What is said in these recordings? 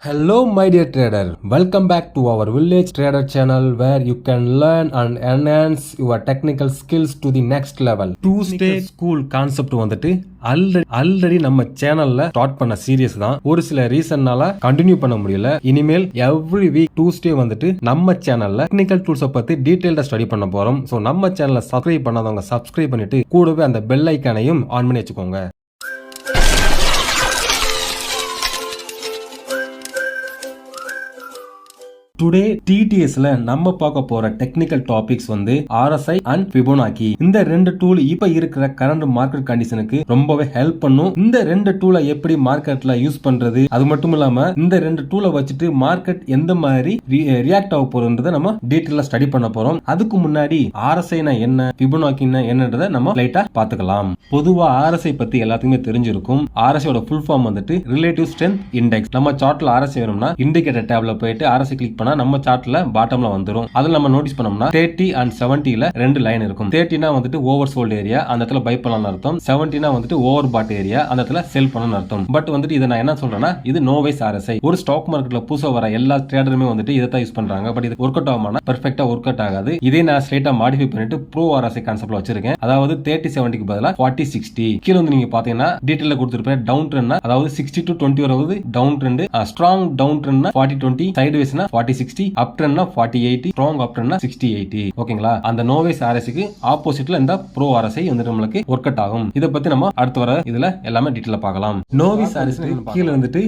Hello my dear trader, welcome back to our village trader channel where you can learn and enhance your technical skills to the next level. Tuesday school concept வந்துட்டு already நம்ம சேனல்ல start பண்ண serious தான். ஒரு சில ரீசன்னால continue பண்ண முடியல. இனிமேல் எவ்ரி வீக் டியூஸ்டே வந்துட்டு நம்ம சேனல்ல டெக்னிக்கல் டூல்ஸை பத்தி டீடைல்டா ஸ்டடி பண்ண போறோம். சோ நம்ம சேனலை சப்ஸ்கிரைப் பண்ணாதவங்க சப்ஸ்கிரைப் பண்ணிட்டு கூடவே அந்த பெல் ஐக்கானையும் ஆன் பண்ணி வச்சுக்கோங்க. டுடே டிடிஎஸ்ல நம்ம பார்க்க போற டெக்னிக்கல் டாபிக்ஸ் வந்து RSI அண்ட் Fibonacci. இந்த ரெண்டு டூல் இப்ப இருக்கிற கரண்ட் மார்க்கெட் கண்டிஷனுக்கு ரொம்பவே ஹெல்ப் பண்ணும். இந்த ரெண்டு டூலை எப்படி மார்க்கெட்ல யூஸ் பண்றது, அது மட்டும் இல்லாம இந்த ரெண்டு டூலை வச்சுட்டு மார்க்கெட் எந்த மாதிரி ரியாக்ட் ஆக போறதுன்றத நம்ம டீடைலா ஸ்டடி பண்ண போறோம். அதுக்கு முன்னாடி RSI என்ன, Fibonacci என்னன்றத நம்ம லைட்டா பாத்துக்கலாம். பொதுவா RSI பத்தி எல்லாத்துக்குமே தெரிஞ்சிருக்கும். RSI ஃபுல் ஃபார்ம் வந்துட்டு ரிலேட்டிவ் ஸ்ட்ரென்த் இண்டெக்ஸ். நம்ம சார்ட்ல RSI வேணும்னா இண்டிகேட்டர் டேப்ல போயிட்டு RSI கிளிக் பண்ணா நம்ம சார்ட்ல பாட்டம்ல வந்துரும். அதுல நம்ம நோட்டீஸ் பண்ணோம்னா 30 and 70ல ரெண்டு லைன் இருக்கும். 30னா வந்துட்டு ஓவர் சோல்ட் ஏரியா, அந்த இடத்துல பை பண்ணலாம்னு அர்த்தம். 70னா வந்துட்டு ஓவர் பாட் ஏரியா, அந்த இடத்துல செல் பண்ணணும்னு அர்த்தம். பட் வந்துட்டு இதை நான் என்ன சொல்றேன்னா, இது நோ வைஸ் RSI. ஒரு ஸ்டாக் மார்க்கெட்ல புதுசா வர எல்லா ட்ரேடருமே வந்துட்டு இதை தான் யூஸ் பண்றாங்க. பட் இது ஒர்க் அவுட் ஆகுமானா பெர்ஃபெக்ட்டா ஒர்க் அவுட் ஆகாது. இதே நான் ஸ்ட்ரைட்டா மாடிஃபை பண்ணிட்டு ப்ரோ RSI கான்செப்ட்ல வச்சிருக்கேன். அதாவது 30-70க்கு பதிலா 40-60. கீழ வந்து நீங்க பாத்தீங்கன்னா டீடைல்ல கொடுத்திருப்பேன். டவுன் ட்ரெண்ட்னா அதாவது 60 to 20 வரது டவுன் ட்ரெண்ட், ஸ்ட்ராங் டவுன் ட்ரெண்ட்னா 40-20, சைடுவேஸ்னா 40-60, அப் ட்ரெண்ட்னா 40-80, ஸ்ட்ராங் அப் ட்ரெண்ட்னா 60-80. ஓகேங்களா? அந்த நோவைஸ் RSIக்கு ஆப்போசிட்ல இந்த ப்ரோ RSI வந்து நம்மளுக்கு ஒர்க் அவுட் ஆகும். இத பத்தி நம்ம அடுத்து வர இதுல எல்லாமே டீடைலா பார்க்கலாம். நோவைஸ் RSI கீழ வந்துட்டு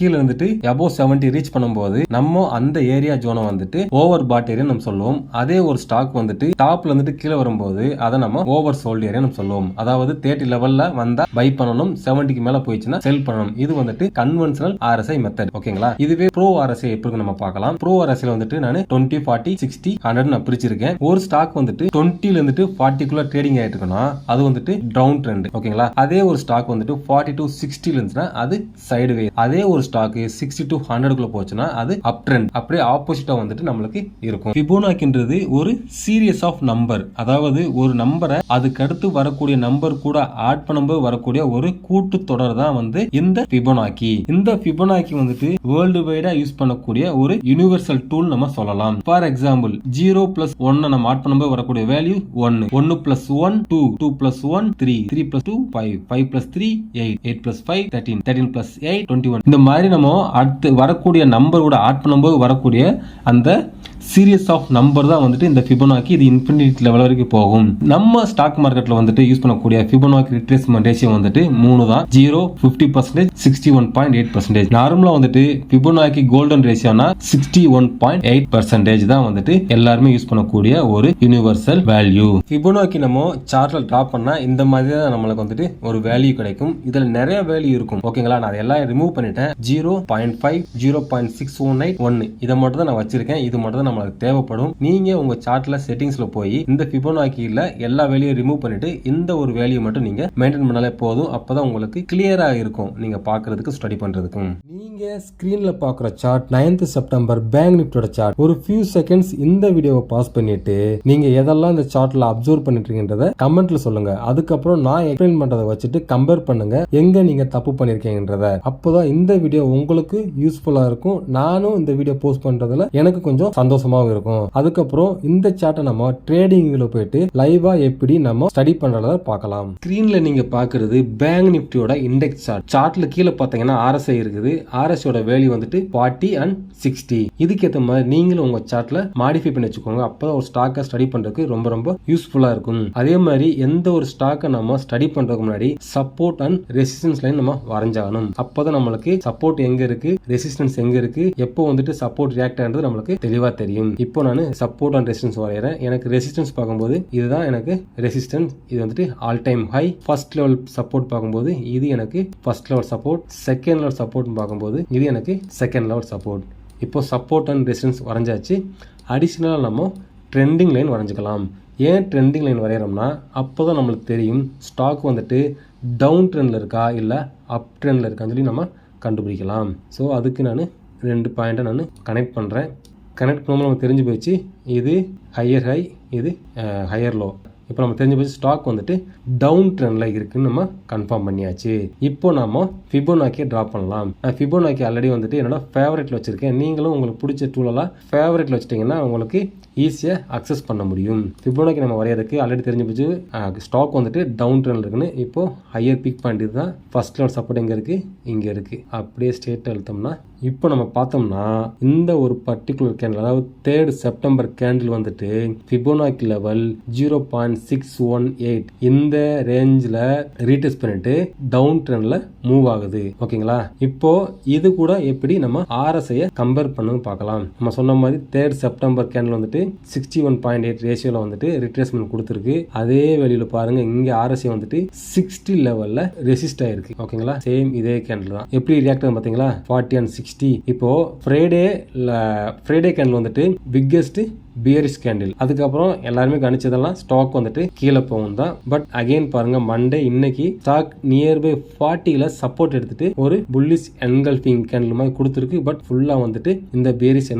கீழ இருந்துட்டு 70 ரீச் பண்ணும்போது நம்ம அந்த ஏரியா ஜோனை வந்துட்டு ஓவர் பாட் ஏரியா நம்ம சொல்லுவோம். அதே ஒரு ஸ்டாக் வந்துட்டு டாப்ல வந்துட்டு கீழே வரும்போது அதை நம்ம ஓவர் சோல்ட் ஏரியா நம்ம சொல்லுவோம். அதாவது 30 லெவல்ல வந்தா பை பண்ணணும், 70க்கு மேல போயிடுச்சுன்னா செல் பண்ணணும். இது வந்துட்டு கன்வென்ஷனல் RSI மெத்தட். ஓகேங்களா? இதுவே ப்ரோ RSI எப்படி நம்ம பார்க்கலாம். ப்ரோ RSI வந்துட்டு நான் 20, 40, 60, 100 நான் பிரிச்சிருக்கேன். ஒரு ஸ்டாக் வந்துட்டு 20ல இருந்துட்டு 40க்குள்ள ட்ரேடிங் ஆயிட்டு இருக்குன்னா அது வந்துட்டு டவுன் ட்ரெண்ட். ஓகேங்களா? அதே ஒரு ஸ்டாக் வந்துட்டு 40 to 60ல இருந்துச்சுன்னா அது சைடு வே. அதே ஒரு ஸ்டாக் 60 to 100க்குள்ள போச்சுன்னா அது அப் ட்ரெண்ட். அப்படியே ஆப்போசிட்டா வந்துட்டு நம்மளுக்கு இருக்கும். Fibonacciன்றது ஒரு சீரியஸ் ஆஃப் நம்பர். அதாவது ஒரு நம்பரை அதுக்கு அடுத்து வரக்கூடிய நம்பர் கூட ஆட் பண்ணும்போது வரக்கூடிய ஒரு கூட்டு தொடர் தான் வந்து இந்த Fibonacci. இந்த Fibonacci வந்துட்டு வேர்ல்டு வைடா யூஸ் பண்ணக்கூடிய ஒரு யூனிவர்சல் டூல் நம்ம சொல்லலாம். ஃபார் எக்ஸாம்பிள் 0 plus 1 நம்ம ஆட் பண்ணும்போது வரக்கூடிய value 1, 1 plus 1 2, 2 plus 1 3, 3 plus 2 5, 5 plus 3 8, 8 plus 5 13, 13 plus 8 21. இந்த மாதிரி நம்ம அடுத்து வரக்கூடிய நம்பர் கூட ஆட் பண்ணும்போது வரக்கூடிய அந்த சீரியஸ் ஆஃப் நம்பர் தான் வந்துட்டு இந்த Fibonacci. இது இன்ஃபினிட் லெவல் வரைக்கும் போகும். நம்ம ஸ்டாக் மார்க்கெட்ல வந்துட்டு யூஸ் பண்ணக்கூடிய Fibonacci ரிட்ரேஸ்மென்ட் ரேஷியோ வந்துட்டு 3 தான். 0, 50%, 61.8%. நார்மலா வந்துட்டு Fibonacci கோல்டன் ரேஷியோனா 61.8% தான் வந்துட்டு எல்லாருமே யூஸ் பண்ணக்கூடிய ஒரு யூனிவர்சல் வேல்யூ. Fibonacci நம்ம சார்ட்ல டிராப் பண்ணா இந்த மாதிரி தான் நம்மளுக்கு வந்துட்டு ஒரு வேல்யூ கிடைக்கும். இதுல நிறைய வேல்யூ இருக்கும். ஓகேங்களா? நான் எல்லாம் ரிமூவ் பண்ணிட்டேன். 0.5, 0.618, 1 இதை மட்டும் தான் நான் வச்சிருக்கேன். இது மட்டும் தான் நம்மளுக்கு தேவைப்படும். நீங்க உங்க சார்ட்ல செட்டிங்ஸ்ல போய் இந்த Fibonacciல எல்லா வேல்யூ ரிமூவ் பண்ணிட்டு இந்த ஒரு வேல்யூ மட்டும் நீங்க மெயின்டைன் பண்ணாலே போதும். அப்பதான் உங்களுக்கு கிளியரா இருக்கும் நீங்க பாக்குறதுக்கு, ஸ்டடி பண்றதுக்கும். நீங்க ஸ்கிரீன்ல பாக்குற சார்ட் 9th செப்டம்பர் பேங்க் நிஃப்டியோட சார்ட். ஒரு ஃபியூ செகண்ட்ஸ் இந்த வீடியோவை பாஸ் பண்ணிட்டு நீங்க எதெல்லாம் இந்த சார்ட்ல அப்சர்வ் பண்ணிட்டு இருக்கீங்கன்றத கமெண்ட்ல சொல்லுங்க. அதுக்கப்புறம் நான் எக்ஸ்பிளைன் பண்றதை வச்சுட்டு கம்பேர் பண்ணுங்க எங்க நீங்க தப்பு பண்ணிருக்கீங்கன்றத. அப்போதான் இந்த வீடியோ உங்களுக்கு யூஸ்ஃபுல்லா இருக்கும். நானும் இந்த வீடியோ போஸ்ட் பண்றதுல எனக்கு கொஞ்சம் சந்தோஷமாவும் இருக்கும். அதுக்கப்புறம் இந்த சார்ட்டை நம்ம ட்ரேடிங் வியூல போயிட்டு லைவா எப்படி நம்ம ஸ்டடி பண்றத பார்க்கலாம். ஸ்கிரீன்ல நீங்க பாக்குறது பேங்க் நிஃப்டியோட இண்டெக்ஸ் சார்ட். சார்ட்ல கீழே பாத்தீங்கன்னா RSI இருக்குது. RSIயோட வேல்யூ வந்துட்டு 40 and 60. இதுக்கு ஏற்ற மாதிரி நீங்களும் உங்க சார்ட்ல மாடிஃபை பண்ணி வச்சுக்கோங்க. அப்பதான் ஒரு ஸ்டாக்கை ஸ்டடி பண்றதுக்கு ரொம்ப ரொம்ப யூஸ்ஃபுல்லா இருக்கும். அதே மாதிரி எந்த ஒரு ஸ்டாக்கை நம்ம ஸ்டடி பண்றதுக்கு முன்னாடி சப்போர்ட் அண்ட் ரெசிஸ்டன்ஸ் லைன் நம்ம வரைஞ்சாகணும். அப்பதான் நம்மளுக்கு சப்போர்ட் எங்க இருக்கு, ரெசிஸ்டன்ஸ் எங்க இருக்கு, எப்போ வந்துட்டு சப்போர்ட் ரியாக்ட் ஆகிறது நம்மளுக்கு தெளிவா தெரியும். இப்போ நான் சப்போர்ட் அண்ட் ரெசிஸ்டன்ஸ் வரையறேன். எனக்கு ரெசிஸ்டன்ஸ் பார்க்கும்போது இதுதான் எனக்கு ரெசிஸ்டன்ஸ். இது வந்துட்டு all time high. First level support பார்க்கும்போது இது எனக்கு first level support. Second level support பார்க்கும்போது இது எனக்கு செகண்ட் லெவல் சப்போர்ட். இப்போ சப்போர்ட் அண்ட் ரெசிஸ்டன்ஸ் வரைஞ்சாச்சு. அடிஷனலாக நம்ம ட்ரெண்டிங் லைன் வரைஞ்சிக்கலாம். ஏன் ட்ரெண்டிங் லைன் வரைகிறோம்னா அப்போதான் நம்மளுக்கு தெரியும் ஸ்டாக் வந்துட்டு டவுன் ட்ரெண்டில் இருக்கா இல்லை அப் ட்ரெண்டில் இருக்கான்னு சொல்லி நம்ம கண்டுபிடிக்கலாம். ஸோ அதுக்கு நான் 2 பாயிண்ட்டை நான் கனெக்ட் பண்ணுறேன். கனெக்ட் பண்ணும்போது நமக்கு தெரிஞ்சு போயிடுச்சு இது ஹையர் ஹை, இது ஹையர் லோ. இப்போ நம்ம தெரிஞ்ச போச்சு ஸ்டாக் வந்துட்டு டவுன் ட்ரெண்டில் இருக்குன்னு நம்ம கன்ஃபார்ம் பண்ணியாச்சு. இப்போ நாம ஃபிபோனாக்கியை ட்ரா பண்ணலாம். நான் ஃபிபோனாக்கி ஆல்ரெடி வந்துட்டு என்னோட ஃபேவரேட்டில் வச்சிருக்கேன். நீங்களும் உங்களுக்கு பிடிச்ச டூலெல்லாம் ஃபேவரேட்டில் வச்சிட்டிங்கன்னா உங்களுக்கு ஈஸியாக அக்சஸ் பண்ண முடியும். ஃபிபோனாக்கி நம்ம வரையறதுக்கு ஆல்ரெடி தெரிஞ்சு போச்சு ஸ்டாக் வந்துட்டு டவுன் ட்ரெண்ட் இருக்குன்னு. இப்போ ஹையர் பீக் பாயிண்ட் தான் ஃபர்ஸ்ட் லெவல் சப்போர்ட் எங்கே இருக்குது, இங்கே இருக்குது. அப்படியே ஸ்ட்ரெயிட் அழுத்தோம்னா இப்போ நம்ம பார்த்தோம்னா இந்த ஒரு பர்டிகுலர் கேண்டில், அதாவது 3rd செப்டம்பர் கேண்டில் வந்துட்டு ஃபிபோனாக்கி லெவல் 0.618 இந்த ரேஞ்சில் ரீடெஸ்ட் பண்ணிட்டு டவுன் ட்ரெண்ட்ல மூவ் ஆகுது. ஓகேங்களா? இப்போ இது கூட எப்படி நம்ம RSI கம்பேர் பண்ணு பார்க்கலாம். நம்ம சொன்ன மாதிரி 3rd செப்டம்பர் கேண்டில் வந்துட்டு 61.8 ரேஷியோல வந்துட்டு ரிட்ரேஸ்மெண்ட் கொடுத்துருக்கு. அதே வெளியில பாருங்க, இங்க RSI வந்துட்டு 60 லெவல்ல ரெசிஸ்ட் ஆயிருக்கு. ஓகேங்களா? சேம் இதே கேண்டில் தான். எப்படி ரியாக்ட் ஆகும் பாத்தீங்களா? 40 and 60. இப்போ ஃப்ரைடே கேண்டில் வந்துட்டு பிக்கெஸ்ட் பியரிஷ் கேண்டில். அதுக்கப்புறம் எல்லாருமே கணிச்சதெல்லாம் ஸ்டாக் வந்துட்டு கீழே போகும் தான். பட் அகைன் பாருங்க, மண்டே இன்னைக்கு ஸ்டாக் நியர்பை 40ல சப்போர்ட் எடுத்துட்டு ஒரு புல்லிஷ் என்கல்ஃபிங் கேண்டில் மாதிரி கொடுத்துருக்கு. பட் ஃபுல்லா வந்துட்டு இந்த பியரிஷ்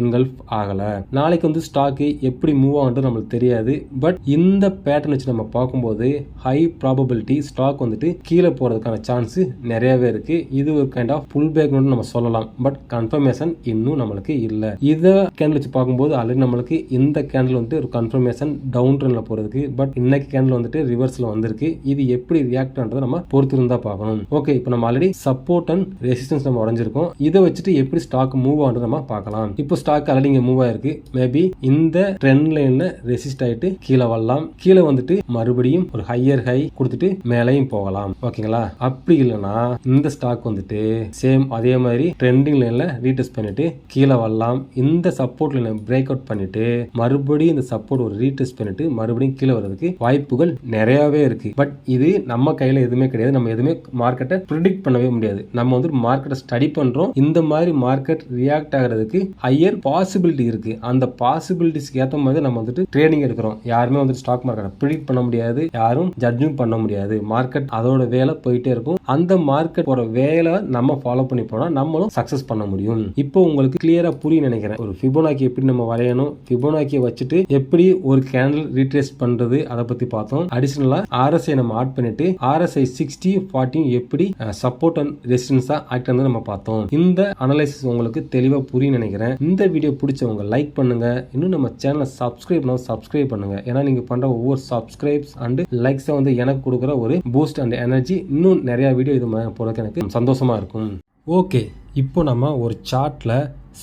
என்கல்ஃப் ஆகல. நாளைக்கு வந்து ஸ்டாக் எப்படி மூவ் ஆகுன்றது நம்மளுக்கு தெரியாது. பட் இந்த பேட்டர்ன் வச்சு நம்ம பார்க்கும்போது ஹை ப்ராபபிலிட்டி ஸ்டாக் வந்துட்டு கீழே போறதுக்கான சான்ஸ் நிறையவே இருக்கு. இது ஒரு கைண்ட் ஆஃப் புல் பேக் நம்ம சொல்லலாம். பட் கன்ஃபர்மேஷன் இன்னும் நம்மளுக்கு இல்ல. இதை கேண்டில் வச்சு பார்க்கும்போது ஆல்ரெடி நம்மளுக்கு இந்த கேண்டில் வந்துட்டு ஒரு கன்ஃபர்மேஷன் டவுன் ட்ரெண்ட்ல போறதுக்கு. பட் இன்னைக்கு கேண்டில் வந்துட்டு ரிவர்ஸ்ல வந்திருக்கு. இது எப்படி ரியாக்ட் பண்றதை நம்ம பொறுத்து இருந்தா பார்க்கணும். ஓகே, இப்போ நம்ம ஆல்ரெடி சப்போர்ட் அண்ட் ரெசிஸ்டன்ஸ் நம்ம உடைஞ்சிருக்கோம். இதை வச்சுட்டு எப்படி ஸ்டாக் மூவ் ஆகுது நம்ம பார்க்கலாம். இப்போ ஸ்டாக் ஆல்ரெடி இங்க மூவ் ஆயிருக்கு. மேபி இந்த ட்ரெண்ட் லைன்ல ரெசிஸ்ட் ஆயிட்டு கீழே வரலாம். கீழே வந்துட்டு மறுபடியும் ஒரு ஹையர் ஹை கொடுத்துட்டு மேலையும் போகலாம். ஓகேங்களா? அப்படி இல்லைன்னா இந்த ஸ்டாக் வந்துட்டு சேம் அதே மாதிரி ட்ரெண்டிங் லைன்ல ரீடெஸ்ட் பண்ணிட்டு கீழே வரலாம். இந்த சப்போர்ட் லைனை பிரேக் அவுட் பண்ணிட்டு மறுபடியும் இந்த சப்போர்ட் ஒரு ரீடெஸ்ட் பண்ணிட்டு மறுபடியும் கீழே வரதுக்கு வாய்ப்புகள் நிறையவே இருக்கு. பட் இது நம்ம கையில எதுவுமே கிடையாது. நம்ம எதுவுமே மார்க்கெட்டை ப்ரிடிக்ட் பண்ணவே முடியாது. நம்ம வந்து மார்க்கெட்டை ஸ்டடி பண்றோம். இந்த மாதிரி மார்க்கெட் ரியாக்ட் ஆகிறதுக்கு ஹையர் பாசிபிலிட்டி இருக்கு. அந்த பாசிபிலிட்டிஸ்க்கு ஏற்ற மாதிரி நம்ம வந்துட்டு ட்ரேடிங் எடுக்கிறோம். யாருமே வந்துட்டு ஸ்டாக் மார்க்கெட்டை ப்ரிடிக்ட் பண்ண முடியாது. யாரும் ஜட்ஜும் பண்ண முடியாது. மார்க்கெட் அதோட வேலை போயிட்டே இருக்கும். அந்த மார்க்கெட் போற வேலை நம்ம ஃபாலோ பண்ணி போனா நம்மளும் சக்சஸ் பண்ண முடியும். இப்போ உங்களுக்கு கிளியரா புரியும் நினைக்கிறேன். ஒரு ஃபிபோனாக்கி எப்படி நம்ம வரையணும், ஃபிபோனாக்கியை வச்சுட்டு எப்படி ஒரு கேண்டில் ரீட்ரேஸ் பண்றது, அதை பத்தி பார்த்தோம். அடிஷனலா RSI நம்ம ஆட் பண்ணிட்டு RSI 60 40 எப்படி சப்போர்ட் அண்ட் ரெசிஸ்டன்ஸா ஆக்ட் ஆனது நம்ம பார்த்தோம். இந்த அனலைசிஸ் உங்களுக்கு தெளிவா புரியும் நினைக்கிறேன். இந்த வீடியோ பிடிச்சவங்க லைக் பண்ணுங்க. இன்னும் நம்ம சேனலை சப்ஸ்கிரைப் பண்ணுங்க. ஏன்னா நீங்க பண்ற ஒவ்வொரு சப்ஸ்கிரைப்ஸ் அண்ட் லைக்ஸ் வந்து எனக்கு கொடுக்குற ஒரு பூஸ்ட் அண்ட் எனர்ஜி. இன்னும் நிறைய வீடியோ இது போறதுக்கு எனக்கு சந்தோஷமா இருக்கும். ஓகே, இப்போ நம்ம ஒரு சார்ட்ல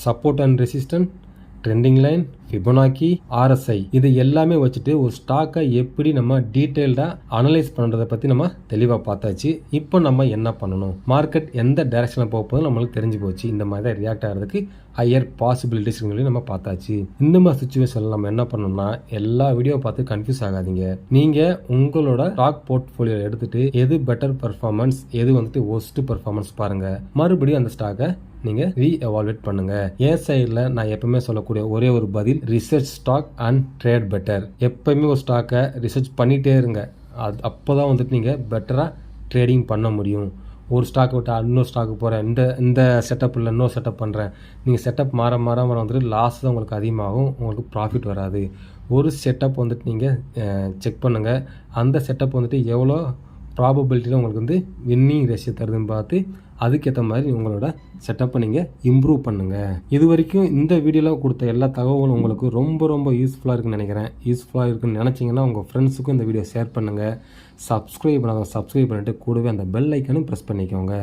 support and resistance, trending line, Fibonacci, RSI இது எல்லாமே வச்சுட்டு ஒரு ஸ்டாக்கை எப்படி நம்ம டீடைல்டா அனலைஸ் பண்றதை பத்தி நம்ம தெளிவா பார்த்தாச்சு. இப்போ நம்ம என்ன பண்ணணும், மார்க்கெட் எந்த டைரக்ஷன்ல போகுது நம்மளுக்கு தெரிஞ்சு போச்சு. இந்த மாதிரி தான் ரியாக்ட் ஆகிறதுக்கு ஹையர் பாசிபிலிட்டிஸ் நம்ம பார்த்தாச்சு. இந்த மாதிரி சுச்சுவேஷன்ல நம்ம என்ன பண்ணணும்னா, எல்லா வீடியோ பார்த்து கன்ஃபியூஸ் ஆகாதீங்க. நீங்க உங்களோட ஸ்டாக் போர்ட்ஃபோலியோ எடுத்துட்டு எது பெட்டர் பெர்ஃபார்மன்ஸ், எது வந்துட்டு ஒஸ்ட் பெர்ஃபார்மன்ஸ் பாருங்க. மறுபடியும் அந்த ஸ்டாக்கை நீங்க ரீஎவால்வேட் பண்ணுங்க. என் சைட்ல நான் எப்பவுமே சொல்லக்கூடிய ஒரே ஒரு பதில், research stock and trade better. எப்பவுமே ஒரு ஸ்டாக்கை ரிசர்ச் பண்ணிட்டே இருங்க. அது அப்போதான் வந்துட்டு நீங்க பெட்டரா ட்ரேடிங் பண்ண முடியும். ஒரு ஸ்டாக் விட்டு இன்னொரு ஸ்டாக்கு போகிறேன், இந்த செட்டப் இல்லை இன்னொரு செட்டப் பண்ணுறேன், நீங்கள் செட்டப் மாற வந்துட்டு லாஸ் தான் உங்களுக்கு அதிகமாகும், உங்களுக்கு ப்ராஃபிட் வராது. ஒரு செட்டப் வந்துட்டு நீங்கள் செக் பண்ணுங்கள். அந்த செட்டப் வந்துட்டு எவ்வளோ ப்ராபபிலிட்டியில் உங்களுக்கு வந்து வின்னிங் ரேஷியோ தருதுன்னு பார்த்து அதுக்கேற்ற மாதிரி உங்களோட செட்டப்பை நீங்கள் இம்ப்ரூவ் பண்ணுங்கள். இது வரைக்கும் இந்த வீடியோவில் கொடுத்த எல்லா தகவலும் உங்களுக்கு ரொம்ப ரொம்ப யூஸ்ஃபுல்லாக இருக்குன்னு நினைக்கிறேன். யூஸ்ஃபுல்லாக இருக்குன்னு நினச்சிங்கன்னா உங்கள் ஃப்ரெண்ட்ஸுக்கும் இந்த வீடியோ ஷேர் பண்ணுங்கள். சப்ஸ்கிரைப் பண்ணிட்டு கூடவே அந்த பெல் ஐக்கனும் ப்ரெஸ் பண்ணிக்கோங்க.